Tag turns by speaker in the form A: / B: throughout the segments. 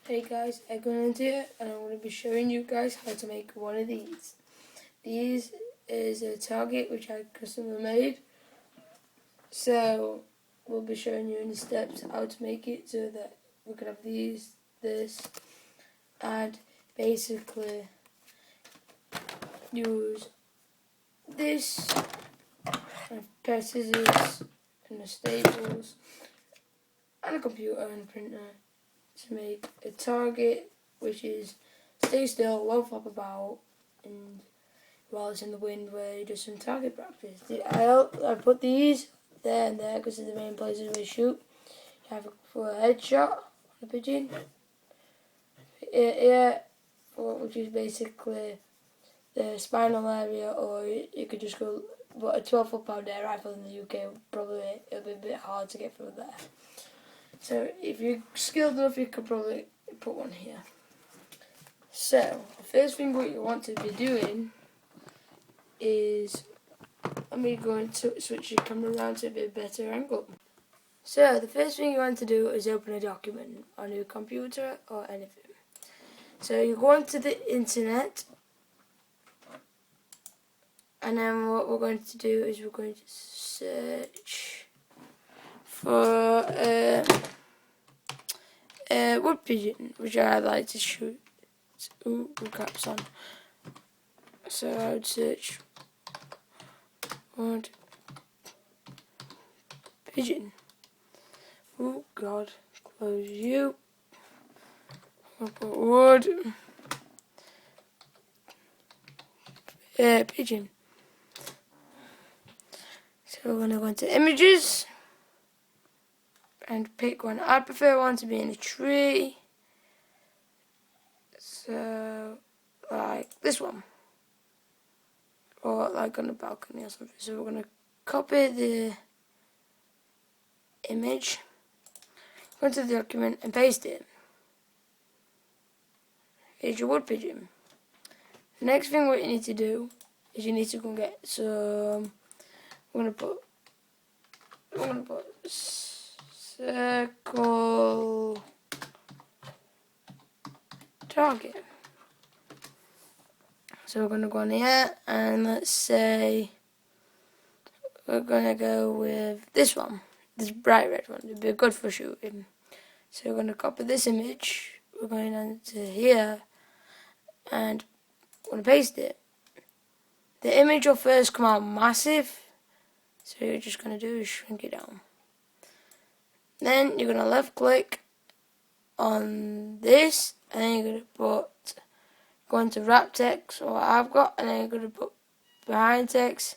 A: Hey guys, Eggman here, and I'm going to be showing you guys how to make one of these. These is a target which I custom made, so we'll be showing you in the steps how to make it so that we can have this, and basically use this and a pair of scissors and the staples and a computer and printer to make a target which is stay still, won't flop about, and while it's in the wind where you do some target practice. I put these there and there because they're the main places we shoot. You have for a headshot on a pigeon, which is basically the spinal area, or you could just go, but a 12-foot pound air rifle in the UK it'll be a bit hard to get through there. So if you're skilled enough, you could probably put one here. So the first thing what you want to be doing is, let me go and switch your camera around to a bit better angle. So the first thing you want to do is open a document on your computer or anything. So you go onto the internet, and then what we're going to do is we're going to search for wood pigeon, which I like to shoot. Ooh, caps on. So I would search wood pigeon. Oh God, close you. I'll put wood pigeon. So we're going to go into images and pick one. I prefer one to be in a tree. So, like this one. Or like on a balcony or something. So we're going to copy the image, go into the document and paste it. Here's your wood pigeon. The next thing what you need to do is you need to go and get some, we're going to put circle target. So we're going to go on here and let's say we're going to go with this one, this bright red one. It'd be good for shooting. So we're going to copy this image, we're going into here and we're going to paste it. The image will first come out massive, so you're just going to do is shrink it down. Then you're going to left click on this, and then you're going to go into wrap text, or what I've got, and then you're going to put behind text,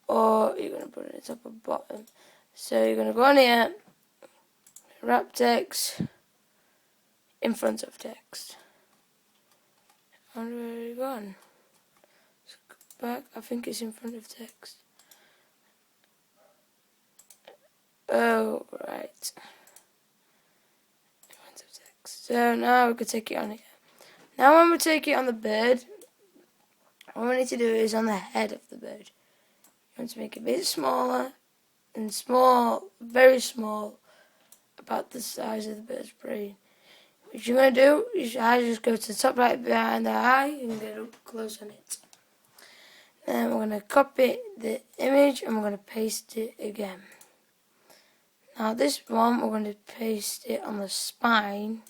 A: or you're going to put it at the top or bottom. So you're going to go on here, wrap text, in front of text. And where are you going? Let's go back, I think it's in front of text. Oh, right. So now we can take it on here. Now when we take it on the bird, what we need to do is on the head of the bird. You want to make it a bit smaller, and small, very small, about the size of the bird's brain. What you're going to do is just go to the top right behind the eye and get up close on it. Then we're going to copy the image and we're going to paste it again. Now this one, we're going to paste it on the spine,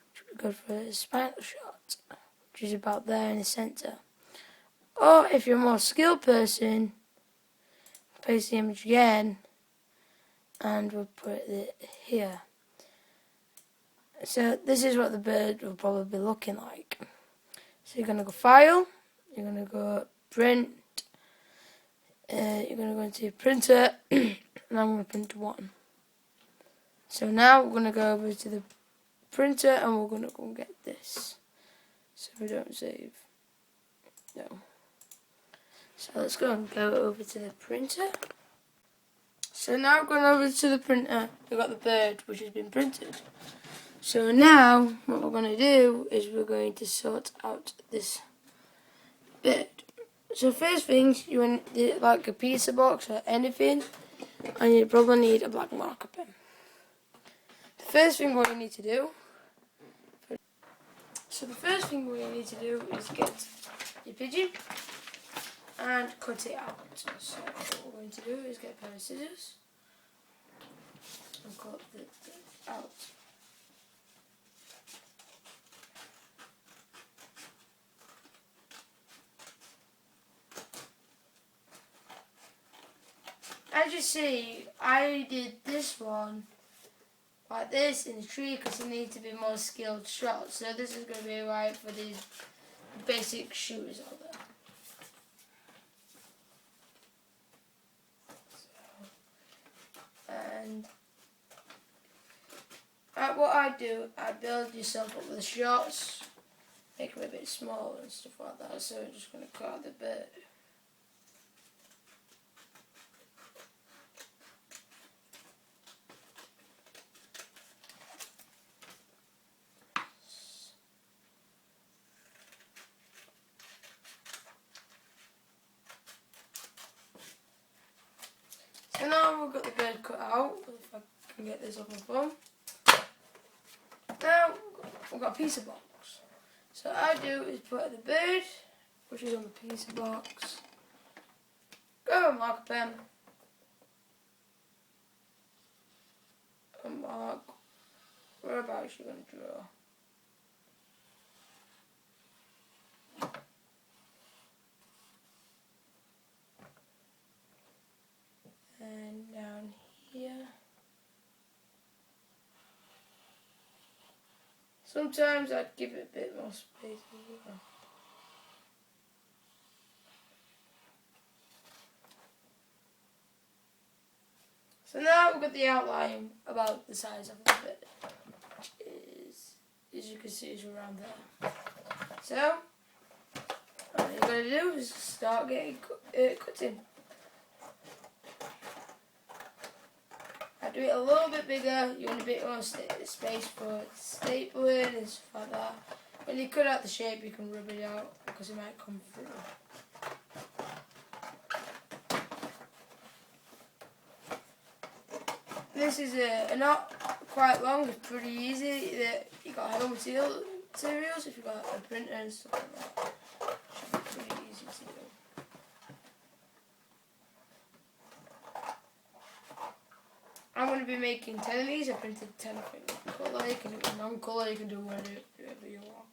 A: which would be good for a spinal shot, which is about there in the centre. Or if you're a more skilled person, paste the image again, and we'll put it here. So this is what the bird will probably be looking like. So you're going to go File, you're going to go Print, you're going to go into your printer, and I'm going to print one. So now we're going to go over to the printer and we're going to go and get this. So we don't save. No. So let's go over to the printer. So now I've gone over to the printer. We've got the bird which has been printed. So now what we're going to do is we're going to sort out this bird. So first things, you want like a pizza box or anything, and you probably need a black marker pen. First thing what you need to do So the first thing we need to do is get your pigeon and cut it out. So what we're going to do is get a pair of scissors and cut it out. As you see, I did this one like this in the tree because it needs to be more skilled shots. So this is going to be right for these basic shoes out there. And what I do, I build yourself up with the shots, make them a bit smaller and stuff like that. So I'm just going to cut out the bird. So now we've got the bird cut out, if I can get this off my phone. Now we've got a pizza box. So what I do is put the bird, which is on the pizza box, go and mark a pen, and mark whereabouts you're going to draw. And down here. Sometimes I'd give it a bit more space as well. So now we've got the outline about the size of the bit. As you can see, it's around there. So all you're going to do is start getting cutting. I do it a little bit bigger. You want a bit more space for stapling and stuff like that. When you cut out the shape, you can rub it out because it might come through. This is not quite long. It's pretty easy. You got home materials if you got a printer and stuff like that. Should be pretty easy to do. I'm going to be making 10 of these. I printed 10 of them. Colour, you can do it non-colour, you can do whatever you want.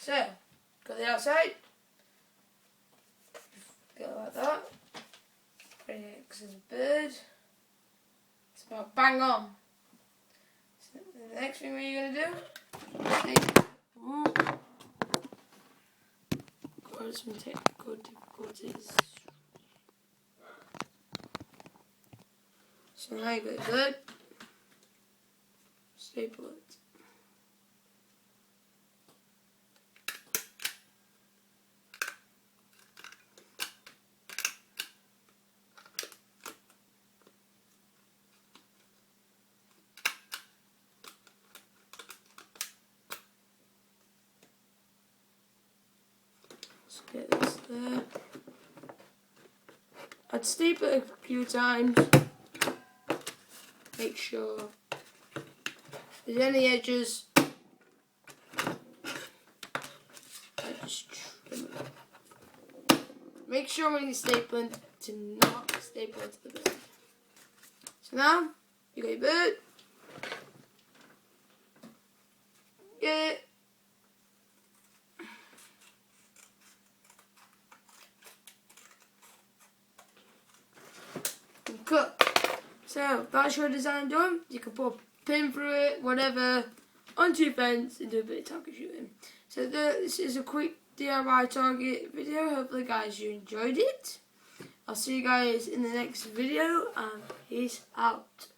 A: So, got the outside. Go like that. Bring it because it's a bird. It's about bang on. So the next thing we're going to do, got some technical difficulties. So now you got the bird, staple it. Get this there. I'd staple it a few times. Make sure if there's any edges, I just trim it. Make sure when you're stapling to not staple it to the bird. So now you got your bird. Get it. Cut. So that's your design done. You can put a pin through it, whatever, onto your fence and do a bit of target shooting. So this is a quick DIY target video. Hopefully guys you enjoyed it. I'll see you guys in the next video and peace out.